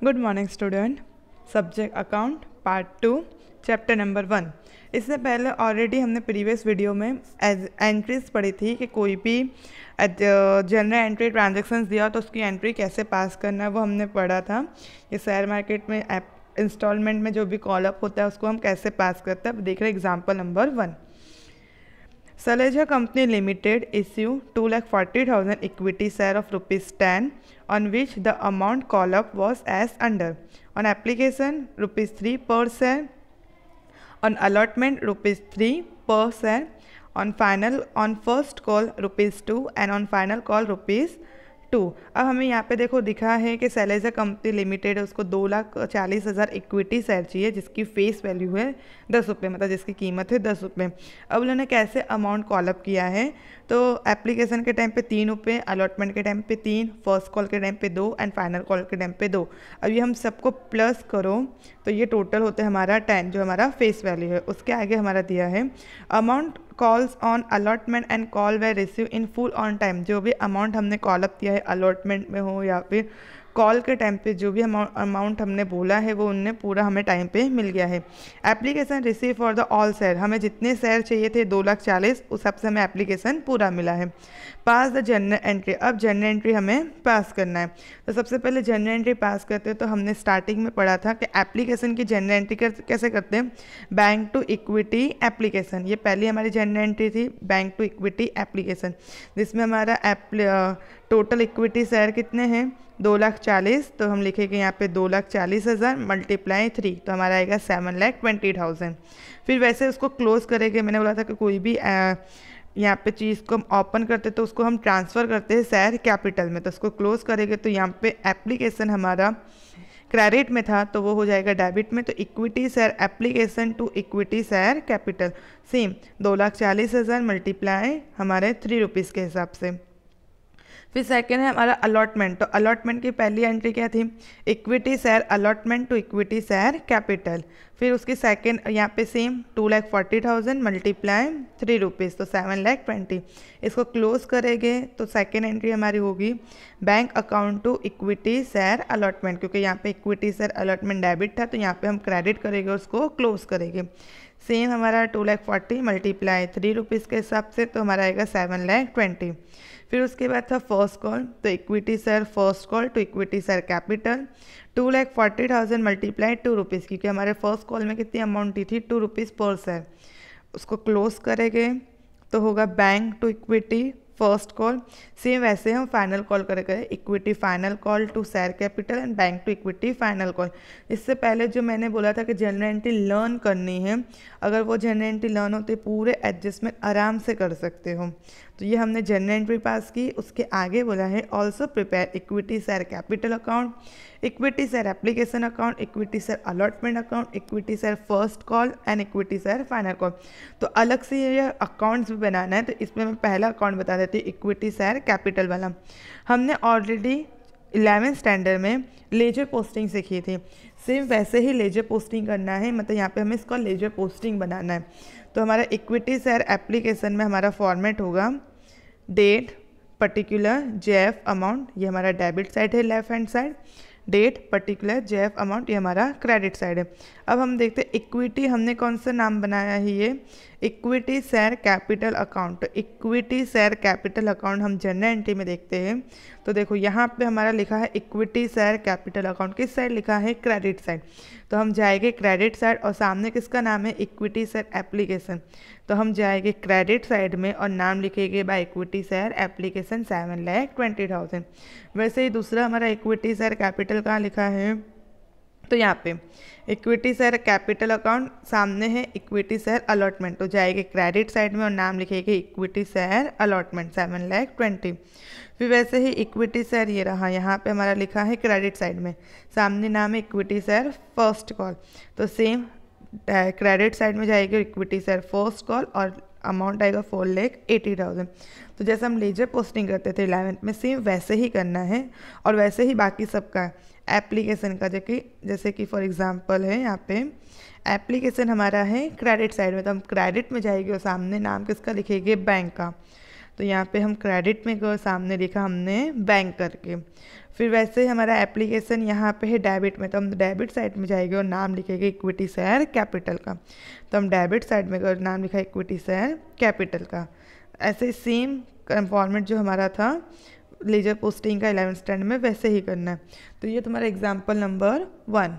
Good morning student. Subject account part 2 chapter number 1। इससे पहले already हमने प्रीवियस वीडियो में एंट्रीज पढ़ी थी कि कोई भी जनरल एंट्री ट्रांजैक्शंस दिया तो उसकी एंट्री कैसे पास करना है, वो हमने पढ़ा था। ये शेयर मार्केट में इंस्टॉलमेंट में जो भी कॉल अप होता है उसको हम कैसे पास करते हैं। अब देख रहे हैं example number 1। Saleja Company Limited issue 2,40,000 equity share of ₹10 on which the amount call up was as under. On application ₹3 per share, on allotment ₹3 per share, on first call ₹2 and on final call ₹2। अब हमें यहाँ पे देखो दिखा है कि सैलेजा company limited है, उसको 2,40,000 इक्विटी शेयर चाहिए जिसकी फेस वैल्यू है 10 रुपये, मतलब जिसकी कीमत है 10 रुपये। अब उन्होंने कैसे अमाउंट कॉलअप किया है, तो एप्लीकेशन के टाइम पे 3 रुपये, अलॉटमेंट के टाइम पे 3, फर्स्ट कॉल के टाइम पे 2 एंड फाइनल कॉल के टाइम पे 2। अब ये हम सबको प्लस करो तो ये टोटल होता है हमारा 10, जो हमारा फेस वैल्यू है। उसके आगे हमारा दिया है amount calls on allotment and call way receive in full on time. जो भी अमाउंट हमने कॉलअप किया है अलॉटमेंट में हो या फिर कॉल के टाइम पे, जो भी अमाउंट हमने बोला है वो उनने पूरा हमें टाइम पे मिल गया है। Application receive for the all share, हमें जितने शेयर चाहिए थे 2,40,000 उस सब से हमें एप्लीकेशन पूरा मिला है। पास द जनरल एंट्री, अब जनरल एंट्री हमें पास करना है। तो सबसे पहले जनरल एंट्री पास करते हैं तो हमने स्टार्टिंग में पढ़ा था कि एप्लीकेशन की जनरल एंट्री कैसे करते हैं, बैंक टू इक्विटी एप्लीकेशन। ये पहली हमारी जनरल एंट्री थी, बैंक टू इक्विटी एप्लीकेशन, जिसमें हमारा टोटल इक्विटी शेयर कितने हैं 2,40,000। तो हम लिखेंगे यहाँ पे 2,40,000 मल्टीप्लाई 3, तो हमारा आएगा 7,20,000। फिर वैसे उसको क्लोज करेंगे। मैंने बोला था कि कोई भी यहाँ पे चीज़ को हम ओपन करते तो उसको हम ट्रांसफ़र करते हैं शेयर कैपिटल में, तो उसको क्लोज करेंगे तो यहाँ पे एप्लीकेशन हमारा क्रेडिट में था तो वो हो जाएगा डेबिट में। तो equity share application to equity share capital same 2,40,000 multiply हमारे 3 रुपीज़ के हिसाब से। फिर सेकेंड है हमारा अलॉटमेंट। तो अलॉटमेंट की पहली एंट्री क्या थी, equity share allotment to equity share capital. फिर उसकी सेकेंड यहाँ पे सेम 2,40,000 मल्टीप्लाई 3 रुपीज़, तो 7,20,000। इसको क्लोज करेंगे तो सेकेंड एंट्री हमारी होगी bank account to equity share allotment, क्योंकि यहाँ पे इक्विटी शेयर अलॉटमेंट डेबिट था तो यहाँ पे हम क्रेडिट करेंगे, उसको क्लोज करेंगे। सेम हमारा 2,40,000 मल्टीप्लाई 3 रुपीज़ के हिसाब से, तो हमारा आएगा 7,20,000। फिर उसके बाद था फर्स्ट कॉल, तो equity share first call to equity share capital 2,40,000 multiply 2 rupees, क्योंकि हमारे फर्स्ट कॉल में कितनी अमाउंट थी 2 रुपीज़ पर शेयर। उसको क्लोज करेंगे तो होगा bank to equity first call. Same वैसे हम फाइनल कॉल करेंगे, equity final call to share capital and bank to equity final call. इससे पहले जो मैंने बोला था कि जनरल एंट्री लर्न करनी है, अगर वो जनरल एंट्री लर्न होती पूरे एडजस्टमेंट आराम से कर सकते हो। तो ये हमने जनरल एंट्री पास की। उसके आगे बोला है also prepare equity share capital account, equity share application account, equity share allotment account, equity share first call and equity share final call. तो अलग से ये अकाउंट्स भी बनाना है, तो इसमें मैं पहला अकाउंट बता देती हूँ, इक्विटी शेयर कैपिटल वाला। हमने ऑलरेडी 11th स्टैंडर्ड में लेजर पोस्टिंग सीखी थी, सेम वैसे ही लेजर पोस्टिंग करना है, मतलब यहाँ पे हमें इसका लेजर पोस्टिंग बनाना है। तो हमारा इक्विटी शेयर एप्लीकेशन में हमारा फॉर्मेट होगा डेट पर्टिकुलर जेएफ अमाउंट, ये हमारा डेबिट साइड है left hand side, date particular JF amount ये हमारा क्रेडिट साइड है। अब हम देखते हैं इक्विटी हमने कौन सा नाम बनाया है, ये इक्विटी शेयर कैपिटल अकाउंट। तो इक्विटी शेयर कैपिटल अकाउंट हम जनरल एंट्री में देखते हैं, तो देखो यहाँ पे हमारा लिखा है इक्विटी शेयर कैपिटल अकाउंट, किस साइड लिखा है क्रेडिट साइड। तो हम जाएंगे क्रेडिट साइड और सामने किसका नाम है इक्विटी शेयर एप्लीकेशन, तो हम जाएंगे क्रेडिट साइड में और नाम लिखेंगे बाय इक्विटी शेयर एप्लीकेशन 7,20,000। वैसे ही दूसरा हमारा इक्विटी शेयर कैपिटल कहाँ लिखा है, तो यहाँ पे इक्विटी शेयर कैपिटल अकाउंट सामने है इक्विटी शेयर अलॉटमेंट, तो जाएंगे क्रेडिट साइड में और नाम लिखेंगे इक्विटी शेयर अलॉटमेंट 7,20,000। फिर वैसे ही इक्विटी शेयर ये रहा, यहाँ पे हमारा लिखा है क्रेडिट साइड में, सामने नाम है इक्विटी शेयर फर्स्ट कॉल, तो सेम क्रेडिट साइड में जाएगी इक्विटी शेयर फर्स्ट कॉल और अमाउंट आएगा 4,80,000। तो जैसे हम लेजर पोस्टिंग करते थे 11th में, सेम वैसे ही करना है और वैसे ही बाकी सबका एप्लीकेशन का, जैसे कि फॉर एग्जांपल है यहाँ पे एप्लीकेशन हमारा है क्रेडिट साइड में, तो हम क्रेडिट में जाएंगे और सामने नाम किसका लिखेंगे बैंक का। तो यहाँ पे हम क्रेडिट में गए, सामने लिखा हमने बैंक करके। फिर वैसे ही हमारा एप्लीकेशन यहाँ पे है डेबिट में, तो हम डेबिट साइड में जाएंगे और नाम लिखेंगे इक्विटी शेयर कैपिटल का। तो हम डेबिट साइड में अगर नाम लिखा इक्विटी शेयर कैपिटल का। ऐसे सेम फॉर्मेट जो हमारा था लेजर पोस्टिंग का 11th स्टैंडर्ड में वैसे ही करना है। तो ये तुम्हारा एग्जाम्पल नंबर 1।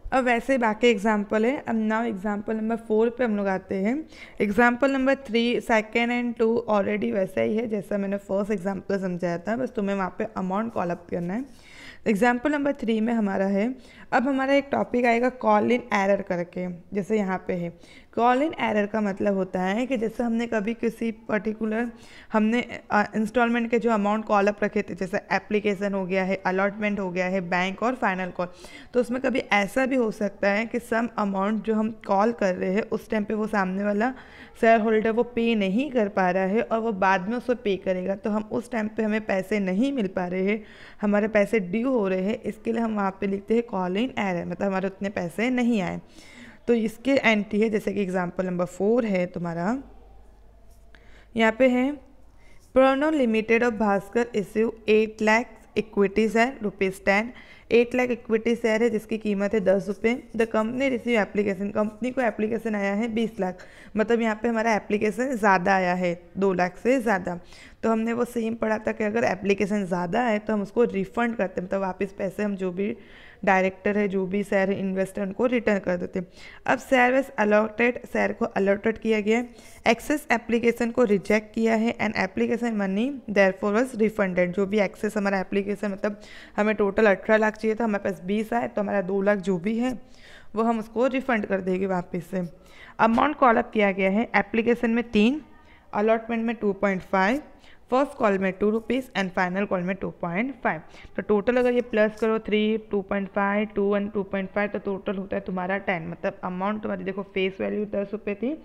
अब वैसे ही बाकी एग्जाम्पल है। अब नाउ एग्जाम्पल नंबर 4 पे हम लोग आते हैं। Example number 3 second and 2 already वैसा ही है जैसा मैंने फर्स्ट एग्जाम्पल समझाया था, बस तुम्हें वहाँ पे अमाउंट कॉल अप करना है। एग्जाम्पल नंबर 3 में हमारा है, अब हमारा एक टॉपिक आएगा कॉल इन एरर करके। जैसे यहाँ पे है कॉल इन एरर का मतलब होता है कि जैसे हमने कभी किसी पर्टिकुलर हमने इंस्टॉलमेंट के जो अमाउंट कॉल अप रखे थे, जैसे एप्लीकेशन हो गया है, अलॉटमेंट हो गया है, बैंक और फाइनल कॉल, तो उसमें कभी ऐसा भी हो सकता है कि सम अमाउंट जो हम कॉल कर रहे हैं उस टाइम पे वो सामने वाला शेयर होल्डर वो पे नहीं कर पा रहा है और वो बाद में उसको पे करेगा, तो हम उस टाइम पे हमें पैसे नहीं मिल पा रहे हैं, हमारे पैसे ड्यू हो रहे हैं, इसके लिए हम वहाँ पे लिखते हैं कॉल इन एरर, मतलब हमारे उतने पैसे नहीं आए। तो इसके एंट्री है जैसे कि एग्जांपल नंबर 4 है तुम्हारा, यहाँ पे है प्रोनो limited of Bhaskar issue 8 lakh equity share ₹10। 8 lakh equity share है जिसकी कीमत है ₹10। The company receive application, company को एप्लीकेशन आया है 20 लाख, मतलब यहाँ पे हमारा एप्लीकेशन ज़्यादा आया है 2 लाख से ज़्यादा। तो हमने वो सेम पढ़ा था कि अगर एप्लीकेशन ज़्यादा है तो हम उसको रिफ़ंड करते हैं, मतलब वापस पैसे हम जो भी डायरेक्टर है, जो भी शेयर इन्वेस्टर उनको रिटर्न कर देते हैं। अब शेयर वेस अलॉटेड, शेयर को अलॉटेड किया गया है। एक्सेस एप्लीकेशन को रिजेक्ट किया है and application money therefore was refunded. जो भी एक्सेस हमारा एप्लीकेशन, मतलब हमें टोटल 18 लाख चाहिए था, हमारे पास 20 आए, तो हमारा 2 लाख जो भी है वो हम उसको रिफंड कर देंगे वापस से। अमाउंट कॉल अप किया गया है एप्लीकेशन में 3, अलॉटमेंट में 2.5, फर्स्ट कॉल में ₹2 एंड फाइनल कॉल में 2.5। तो टोटल अगर ये प्लस करो 3, 2.5, 2 एंड 2.5 तो टोटल होता है तुम्हारा 10। मतलब अमाउंट तुम्हारी देखो फेस वैल्यू ₹10 थी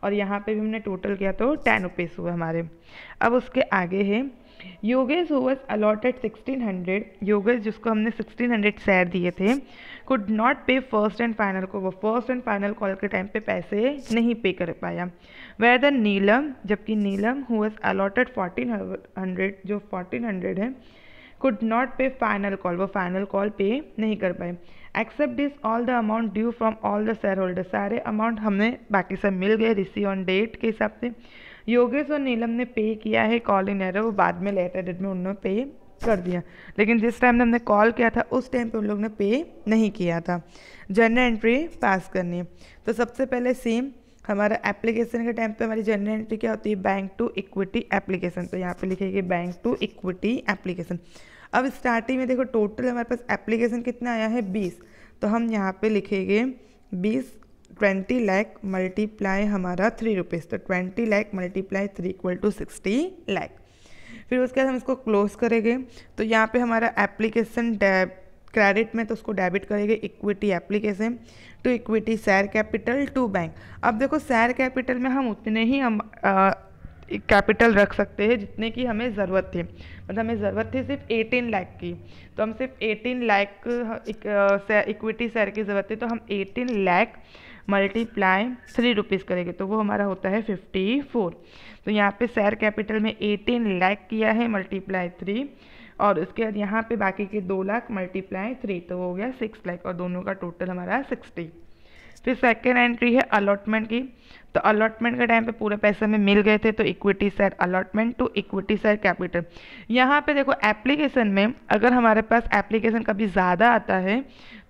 और यहाँ पे भी हमने टोटल किया तो ₹10 हुए हमारे। अब उसके आगे है Yogesh who was allotted 1600, Yogesh जिसको हमने 1600 शेयर दिए थे, कुड नॉट पे फर्स्ट एंड फाइनल को, वो फर्स्ट एंड फाइनल कॉल के टाइम पे पैसे नहीं पे कर पाया। वेयर द नीलम, जबकि नीलम हु वाज अलॉटेड 1400, जो 1400 है, could not pay final call, वो फाइनल कॉल पे नहीं कर पाए। Except this all the amount due from all the shareholder, सारे अमाउंट हमें बाकी सब मिल गए रिसीव ऑन डेट के हिसाब से। योगेश और नीलम ने पे किया है कॉल इन एरर, वो बाद में लेटर डेट में उन्होंने पे कर दिया, लेकिन जिस टाइम हमने कॉल किया था उस टाइम पे उन लोग ने पे नहीं किया था। जर्नल एंट्री पास करनी है, तो सबसे पहले सेम हमारा एप्लीकेशन के टाइम पे हमारी जर्नल एंट्री क्या होती है, बैंक टू इक्विटी एप्लीकेशन, तो यहाँ पे लिखेगी बैंक टू इक्विटी एप्लीकेशन। अब स्टार्टिंग में देखो टोटल हमारे पास एप्लीकेशन कितना आया है 20, तो हम यहाँ पे लिखेंगे 20 लाख मल्टीप्लाई हमारा ₹3, तो 20 lakh multiply 3 equal to 60 lakh. फिर उसके बाद हम इसको क्लोज करेंगे, तो यहाँ पे हमारा एप्लीकेशन क्रेडिट में तो उसको डेबिट करेंगे equity application to equity share capital to bank. अब देखो शेयर कैपिटल में हम उतने ही हम कैपिटल रख सकते हैं जितने की हमें ज़रूरत थी, मतलब हमें ज़रूरत थी सिर्फ 18 लाख की, तो हम सिर्फ 18 लाख इक्विटी शेयर की ज़रूरत थी, तो हम 18 लाख मल्टीप्लाई ₹3 करेंगे, तो वो हमारा होता है 54। तो यहाँ पे शेयर कैपिटल में 18 लाख किया है मल्टीप्लाई 3, और उसके बाद यहाँ पे बाकी के 2 लाख मल्टीप्लाई 3, तो वो हो गया 6 लाख, और दोनों का टोटल हमारा 60। फिर सेकेंड एंट्री है अलॉटमेंट की, तो अलॉटमेंट के टाइम पे पूरे पैसे में मिल गए थे, तो equity share allotment to equity share capital. यहाँ पे देखो एप्लीकेशन में अगर हमारे पास एप्लीकेशन कभी ज़्यादा आता है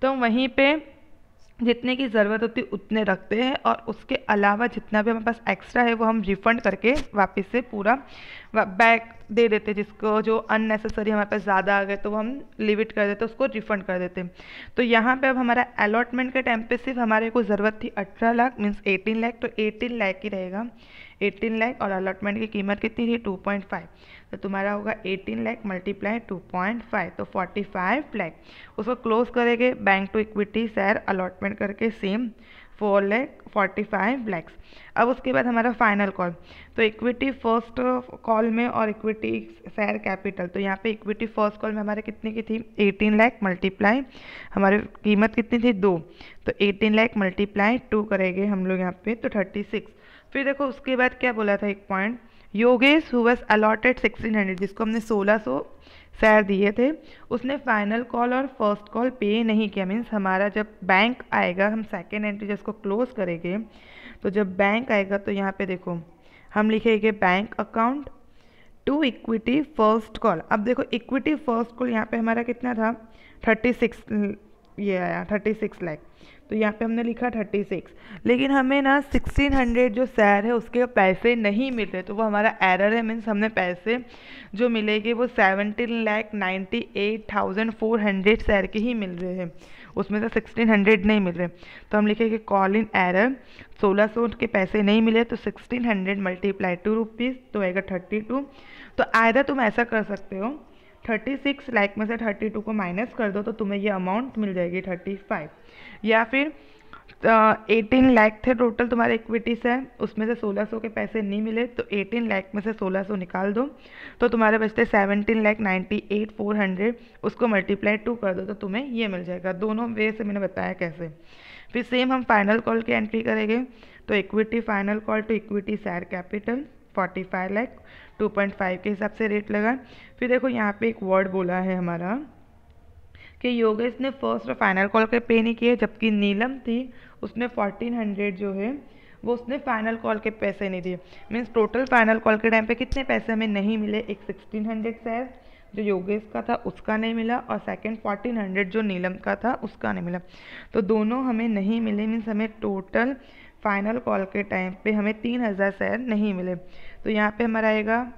तो वहीं पे जितने की ज़रूरत होती है उतने रखते हैं, और उसके अलावा जितना भी हमारे पास एक्स्ट्रा है वो हम रिफ़ंड करके वापस से पूरा बैक दे देते, जिसको जो अननेसेसरी हमारे पास ज़्यादा आ गए तो वो हम लिमिट कर देते, उसको रिफ़ंड कर देते। तो यहाँ पे अब हमारा अलॉटमेंट के टाइम पे सिर्फ हमारे को ज़रूरत थी 18 लाख मीन्स 18 लाख, तो 18 लाख ही रहेगा 18 लाख, और अलॉटमेंट की कीमत कितनी थी 2.5, तो तुम्हारा होगा 18 लाख मल्टीप्लाई 2.5, तो 45 लाख। उसको क्लोज करेंगे bank to equity share allotment करके सेम 4,45 लाख। अब उसके बाद हमारा फाइनल कॉल, तो इक्विटी फर्स्ट कॉल में और इक्विटी शेयर कैपिटल, तो यहाँ पे इक्विटी फर्स्ट कॉल में हमारे कितने की थी 18 लाख मल्टीप्लाई हमारी कीमत कितनी थी 2, तो 18 लाख मल्टीप्लाई 2 करेंगे हम लोग यहाँ पे, तो 36। फिर देखो उसके बाद क्या बोला था एक point, Yogesh who was allotted 1600, जिसको हमने 1600 शेयर दिए थे, उसने फाइनल कॉल और फर्स्ट कॉल पे नहीं किया। मीन्स हमारा जब बैंक आएगा, हम सेकेंड एंट्री जिसको क्लोज करेंगे, तो जब बैंक आएगा तो यहाँ पे देखो हम लिखेंगे bank account to equity first call. अब देखो इक्विटी फर्स्ट कॉल यहाँ पे हमारा कितना था 36, ये आया 36 लाख, तो यहाँ पे हमने लिखा 36, लेकिन हमें ना 1600 जो शेयर है उसके पैसे नहीं मिल रहे, तो वो हमारा एरर है। मीन्स हमने पैसे जो मिलेंगे वो 17,98,400 शेयर के ही मिल रहे हैं, उसमें से 1600 नहीं मिल रहे। तो हम लिखेंगे कॉल इन एरर, 1600 के पैसे नहीं मिले तो 1600 मल्टीप्लाई 2 रुपीज़ तो आएगा 32। तो आयदा तुम ऐसा कर सकते हो 36 लाख में से 32 को माइनस कर दो तो तुम्हें ये अमाउंट मिल जाएगी 35, या फिर 18 लाख थे टोटल तुम्हारे इक्विटी से, उसमें से 1600 के पैसे नहीं मिले तो 18 लाख में से 1600 निकाल दो तो तुम्हारे बचते 17,98,400, उसको मल्टीप्लाई 2 कर दो तो तुम्हें ये मिल जाएगा। दोनों वे से मैंने बताया कैसे। फिर सेम हम फाइनल कॉल की एंट्री करेंगे, तो equity final call to equity share capital 45 lakh 2.5 के हिसाब से रेट लगा। फिर देखो यहाँ पे एक वर्ड बोला है हमारा कि योगेश ने फर्स्ट और फाइनल कॉल के पे नहीं किए, जबकि नीलम थी उसने 1400 जो है वो उसने फाइनल कॉल के पैसे नहीं दिए। मीन्स टोटल फाइनल कॉल के टाइम पे कितने पैसे हमें नहीं मिले, एक 1600 शेयर जो योगेश का था उसका नहीं मिला, और सेकंड 1400 जो नीलम का था उसका नहीं मिला, तो दोनों हमें नहीं मिले। मीन्स हमें टोटल फाइनल कॉल के टाइम पे हमें 3000 शेयर नहीं मिले। तो यहाँ पे हमारा आएगा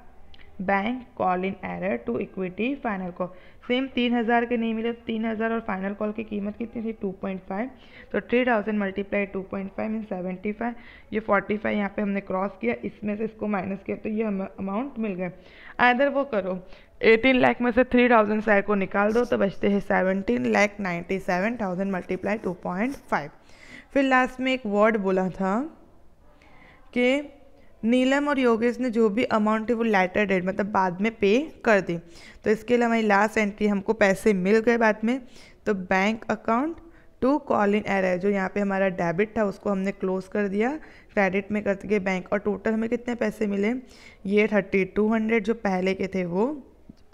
bank call in arrear to equity final call, same 3000 के नहीं मिले, 3000 और फाइनल कॉल की कीमत कितनी थी 2.5, तो 3000 मल्टीप्लाई 2.5 मीन 75, ये 45 यहाँ पे हमने क्रॉस किया, इसमें से इसको माइनस किया तो ये अमाउंट मिल गए। आइदर वो करो 18 लाख में से 3000 शेयर को निकाल दो तो बचते हैं 17,97,000 मल्टीप्लाई 2.5। फिर लास्ट में एक वर्ड बोला था कि नीलम और योगेश ने जो भी अमाउंट है वो लेटर डेट मतलब बाद में पे कर दी, तो इसके लिए हमारी लास्ट एंट्री हमको पैसे मिल गए बाद में, तो bank account to call in arrear, जो यहाँ पे हमारा डेबिट था उसको हमने क्लोज कर दिया, क्रेडिट में कर दिए बैंक, और टोटल हमें कितने पैसे मिले, ये 3200 जो पहले के थे वो,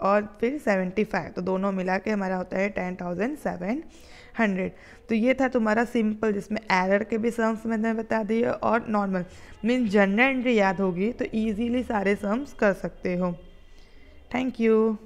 और फिर 75, तो दोनों मिला के हमारा होता है 10,700। तो ये था तुम्हारा सिंपल, जिसमें एरर के भी सम्स मैंने बता दिए और नॉर्मल। मीन्स जनरल एंट्री याद होगी तो ईजीली सारे सम्स कर सकते हो। Thank you.